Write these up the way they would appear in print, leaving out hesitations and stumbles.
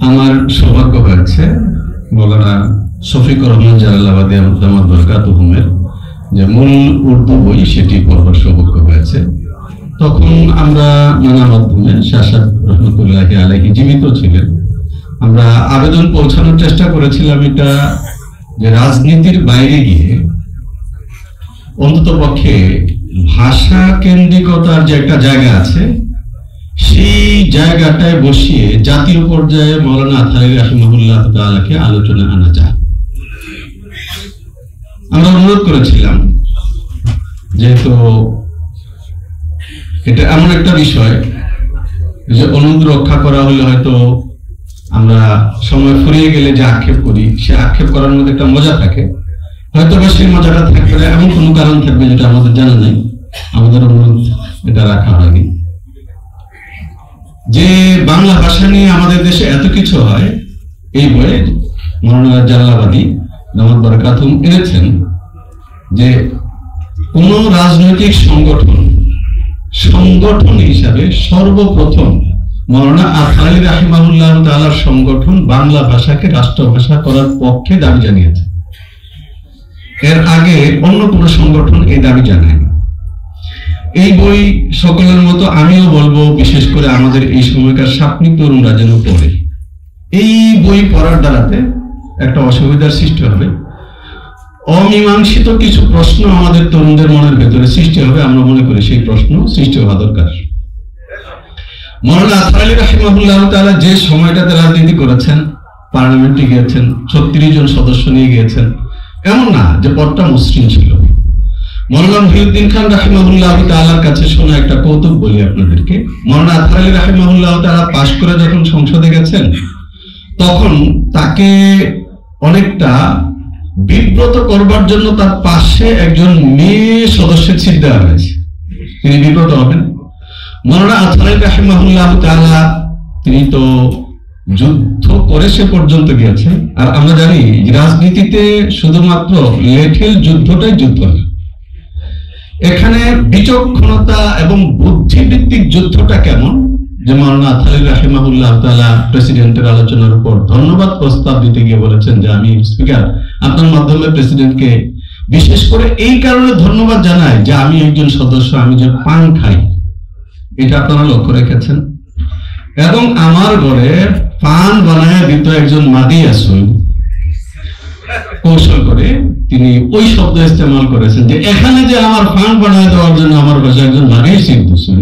আমার সৌভাগ্য হয়েছে মৌলানা শফিকুর রহমান জালালাবাদী দামাত বরকাতুহুমের যে মূল উর্দু বই সেটি পড়বার সৌভাগ্য হয়েছে। তখন আমরা নানা মাধ্যমে শাহ রহমতুল্লাহি আলাইহি জীবিত ছিলেন। আমরা আবেদন পৌঁছানোর চেষ্টা করেছিলাম এটা যে রাজনীতির বাইরে গিয়ে অন্তত পক্ষে ভাষা কেন্দ্রিকতার যে একটা জায়গা আছে সেই জায়গাটায় বসিয়ে জাতীয় পর্যায়ে মৌলানা আথারী রাহিমাহুল্লাহ তাআলাকে আলোচনা আনা যায়। আমরা অনুরোধ করেছিলাম, যেহেতু এটা এমন একটা বিষয় যে অনুরোধ রক্ষা করা হলে হয়তো আমরা সময় ফুরিয়ে গেলে যে আক্ষেপ করি সে আক্ষেপ করার মধ্যে একটা মজা থাকে, হয়তো বা সেই মজাটা থাকবে না এমন কোনো কারণ থাকবে যেটা আমাদের জানা নেই, আমাদের অনুরোধ এটা রাখা হয়নি। যে বাংলা ভাষা নিয়ে আমাদের দেশে এত কিছু হয় এই বইয়ে মৌলানা জালালাবাদী দামাত বরকাতুহুম এনেছেন যে কোন রাজনৈতিক সংগঠন হিসাবে সর্বপ্রথম মৌলানা আথারী রাহিমাহুল্লাহ তাআলার সংগঠন বাংলা ভাষাকে রাষ্ট্রভাষা করার পক্ষে দাবি জানিয়েছে। এর আগে অন্য কোন সংগঠন এই দাবি জানায়নি। এই বই সকলের মতো আমিও বলবো, বিশেষ করে আমাদের এই সময়কার সাপনিক তরুণরা যেন পড়ে। এই বই পড়ার দ্বারাতে একটা অসুবিধার সৃষ্টি হবে, অমীমাংসিত কিছু প্রশ্ন আমাদের তরুণদের মনের ভেতরে সৃষ্টি হবে। আমরা মনে করি সেই প্রশ্ন সৃষ্টি হওয়া দরকার। মৌলানা আথারী রাহিমাহুল্লাহ তাআলা যে সময়টাতে রাজনীতি করেছেন, পার্লামেন্টে গিয়েছেন, 36 জন সদস্য নিয়ে গিয়েছেন, এমন না যে পদটা মসৃণ ছিল। মৌলানা মুহিউদ্দিন খান রাহিমাহুল্লাহ তাআলার কাছে শোনা একটা কৌতুক বলি আপনাদেরকে। মৌলানা আথারী রাহিমাহুল্লাহ তাআলা পাশ করে যখন সংসদে গেছেন তখন তাকে অনেকটা বিব্রত করবার জন্য তার পাশে একজন মেয়ে সদস্যের সিট দেওয়া হয়েছে। তিনি বিব্রত হবেন। মৌলানা আথারী রাহিমাহুল্লাহ তাআলা তিনি তো যুদ্ধ করে সে পর্যন্ত গিয়েছেন। আর আমরা জানি রাজনীতিতে শুধুমাত্র লেঠেল যুদ্ধটাই যুদ্ধ না, এখানে বিচক্ষণতা এবং বুদ্ধিভিত্তিক যুদ্ধটা কেমন, যে মৌলানা আথারী রাহিমাহুল্লাহ তাআলা প্রেসিডেন্টের আলোচনার উপর ধন্যবাদ প্রস্তাব দিতে গিয়ে বলেছেন যে আমি স্পিকার আপনার মাধ্যমে প্রেসিডেন্টকে বিশেষ করে এই কারণে ধন্যবাদ জানাই যে আমি একজন সদস্য, আমি যে পান খাই এটা আপনারা লক্ষ্য রেখেছেন, এবং আমার ঘরে পান বানায় দিত একজন মাদি আসুন, কৌশল করে তিনি ওই শব্দ ইস্তেমাল করেছেন যে এখানে যে আমার পান বানায় দেওয়ার জন্য আমার কাছে একজন মাদি শিখতেছেন,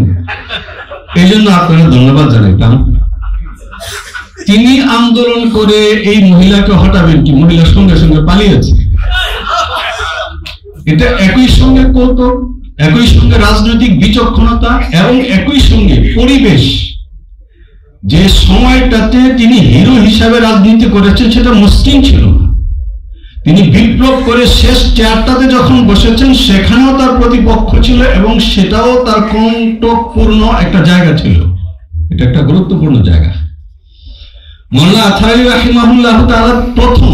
এই জন্য আপনারা ধন্যবাদ জানাইতাম। তিনি আন্দোলন করে এই মহিলাকে হটাবেন কি, মহিলার সঙ্গে সঙ্গে পালিয়েছে। এটা একই সঙ্গে কৌতুক, একই সঙ্গে রাজনৈতিক বিচক্ষণতা এবং একই সঙ্গে পরিবেশ। যে সময়টাতে তিনি হিরো হিসাবে রাজনীতি করেছেন সেটা মসৃণ ছিল না। তিনি বিপ্লব করে শেষ চেয়ারটাতে যখন বসেছেন সেখানেও তার প্রতিপক্ষ ছিল এবং সেটাও তার কণ্টকপূর্ণ একটা জায়গা ছিল। এটা একটা গুরুত্বপূর্ণ জায়গা। মৌলানা আথারী রাহিমাহুল্লাহ তাআলা প্রথম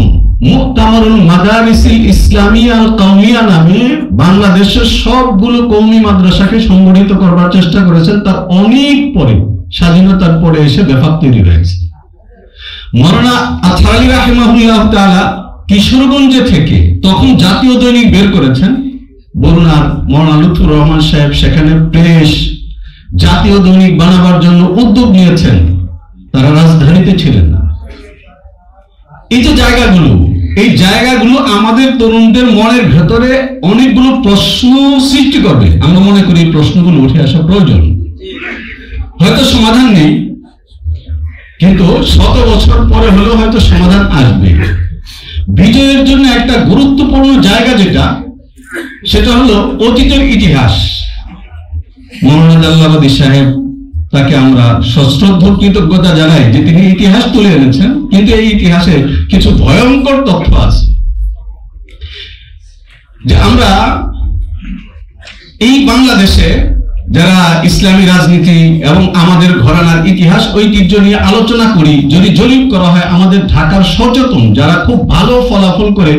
মুক্তামারুল মাদারিসিল ইসলামিয়া আল কওমিয়া নামে বাংলাদেশের সবগুলো কওমি মাদ্রাসাকে সংগঠিত করবার চেষ্টা করেছেন। তার অনেক পরে, স্বাধীনতার পরে এসে বেফাক তৈরি হয়েছে। মৌলানা আথারী রাহিমাহুল্লাহ তাআলা কিশোরগঞ্জে থেকে তখন জাতীয় দৈনিক বের করেছেন। বরুণার মৌলানা লুৎফুর রহমান সাহেব সেখানে প্রেস জাতীয় দৈনিক বানাবার জন্য উদ্যোগ নিয়েছেন, তারা রাজধানীতে ছিলেন না। এই যে জায়গাগুলো, এই জায়গাগুলো আমাদের তরুণদের মনের ভেতরে অনেকগুলো প্রশ্ন সৃষ্টি করবে। আমরা মনে করি প্রশ্নগুলো উঠে আসা প্রয়োজন। হয়তো সমাধান নেই, কিন্তু 100 বছর পরে হলেও হয়তো সমাধান আসবে। বিজয়ের জন্য একটা গুরুত্বপূর্ণ জায়গা যেটা, সেটা হলো অতীতের ইতিহাস। মৌলানা জালালাবাদী সাহেব, তাকে আমরা সশ্রদ্ধ কৃতজ্ঞতা জানাই যে তিনি ইতিহাস তুলে এনেছেন, কিন্তু এই ইতিহাসে কিছু ভয়ঙ্কর তথ্য আছে। যে আমরা এই বাংলাদেশে যারা ইসলামী রাজনীতি এবং আমাদের ঘরানার ইতিহাস ঐতিহ্য নিয়ে আলোচনা করি, যদি জরিপ করা হয় আমাদের ঢাকার সচেতন যারা খুব ভালো ফলাফল করে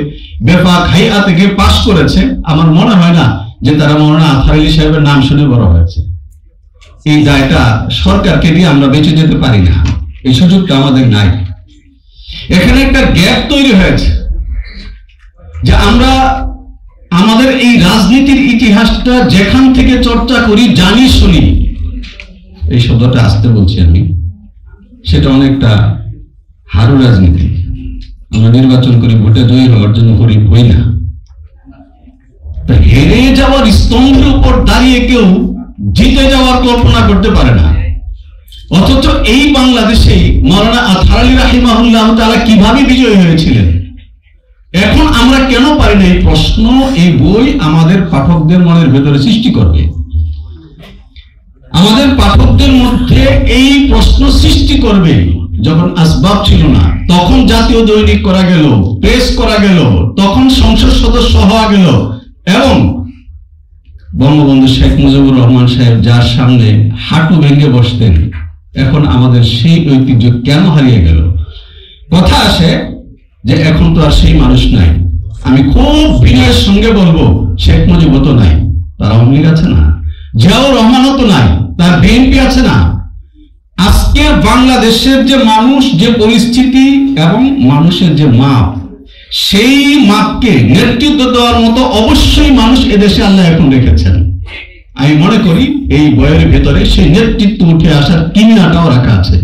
বেফাক হাইয়া থেকে পাশ করেছে, আমার মনে হয় না যে তারা মৌলানা আথারী সাহেবের নাম শুনে বড় হয়েছে। এই দায়টা সরকারকে দিয়ে আমরা বেঁচে যেতে পারি না। এই সুযোগটা আমাদের নাই। এখানে একটা গ্যাপ তৈরি হয়েছে যে আমরা আমাদের এই রাজনীতির ইতিহাসটা যেখান থেকে চর্চা করি, জানি শুনি, এই শব্দটা আসতে বলছি আমি, সেটা অনেকটা হারু রাজনীতি। আমরা নির্বাচন করি ভোটে জয়ী হওয়ার জন্য করি, হই না। হেরে যাওয়ার স্তম্ভের উপর দাঁড়িয়ে কেউ জিতে যাওয়ার কল্পনা করতে পারে না। অথচ এই বাংলাদেশে মাওলানা আতহার আলী রাহিমাহুল্লাহ তাআলা কিভাবে বিজয়ী হয়েছিলেন, এখন আমরা কেন পারি না? এই প্রশ্ন, এই বই আমাদের পাঠকদের মনের ভেতরে সৃষ্টি করবে। আমাদের পাঠকদের মধ্যে এই প্রশ্ন সৃষ্টি করবে। যখন আসবাব ছিল না, তখন জাতীয় দৈনিক করা গেল, প্রেস করা গেল, তখন সংসদ সদস্য হওয়া গেল, এবং বঙ্গবন্ধু শেখ মুজিবুর রহমান সাহেব যার সামনে হাঁটু ভেঙে বসতেন, এখন আমাদের সেই ঐতিহ্য কেন হারিয়ে গেল? কথা আসে যে এখন তো আর সেই মানুষ নাই। আমি খুব বিনয়ের সঙ্গে বলবো, শেখ মুজিবও তো নাই, তার আওয়ামী লীগ আছে না, জিয়াউর রহমানও তো নাই, তার বিএনপি আছে না। আজকে বাংলাদেশের যে মানুষ, যে পরিস্থিতি এবং মানুষের যে মাপ, সেই মাপকে নেতৃত্ব দেওয়ার মতো অবশ্যই মানুষ এদেশে আল্লাহ এখন রেখেছেন। আমি মনে করি এই বইয়ের ভেতরে সেই নেতৃত্ব উঠে আসার কিমিয়াটাও রাখা আছে।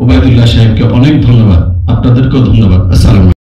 ওবায়দুল্লাহ সাহেবকে অনেক ধন্যবাদ, আপনাদেরকেও ধন্যবাদ। আসসালাম।